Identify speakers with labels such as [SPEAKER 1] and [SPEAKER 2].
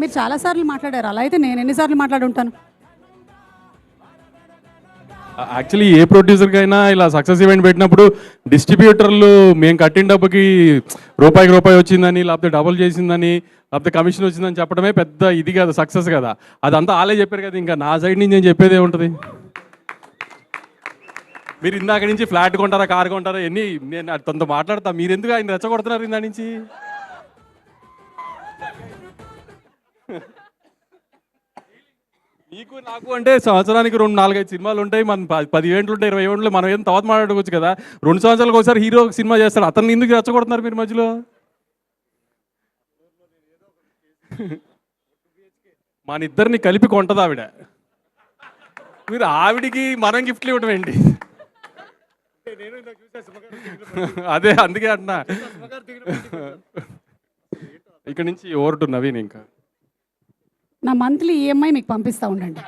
[SPEAKER 1] మీరు చాలాసార్లు మాట్లాడారు. అలా అయితే నేను ఎన్నిసార్లు మాట్లాడుంటాను?
[SPEAKER 2] యాక్చువల్లీ ఏ ప్రొడ్యూసర్కైనా ఇలా సక్సెస్ ఈవెంట్ పెట్టినప్పుడు డిస్ట్రిబ్యూటర్లు మేము కట్టిన డబ్బుకి రూపాయికి రూపాయి వచ్చిందని, లేకపోతే డబుల్ చేసిందని, లేకపోతే కమిషన్ వచ్చిందని చెప్పడమే పెద్ద ఇది కదా, సక్సెస్ కదా. అదంతా ఆలే చెప్పారు కదా, ఇంకా నా సైడ్ నుంచి నేను చెప్పేది ఏముంటుంది. మీరు ఇందాక నుంచి ఫ్లాట్ కొంటారా, కారు కొంటారా, ఎన్ని నేను తనతో మాట్లాడతా, మీరు ఎందుకు ఆయన రెచ్చగొడుతున్నారు ఇందా నుంచి? నీకు నాకు అంటే సంవత్సరానికి 2-4-5 సినిమాలు ఉంటాయి, మన 10 ఈవెంట్లు ఉంటాయి, 20 ఈవెంట్లు, మనం ఏం తర్వాత మాట్లాడుకోవచ్చు కదా. 2 సంవత్సరాలకు ఒకసారి హీరో సినిమా చేస్తాడు, అతన్ని ఎందుకు రెచ్చగొడుతున్నారు మీరు మధ్యలో? మన ఇద్దరిని కలిపి కొంటది ఆవిడ, మీరు ఆవిడికి మనం గిఫ్ట్లు ఇవ్వడం ఏంటి? అదే అందుకే అంటున్నా. ఇక్కడ నుంచి ఓవర్ టు నవీన్. ఇంకా
[SPEAKER 1] నా మంత్లీ ఈఎంఐ మీకు పంపిస్తూ ఉండండి.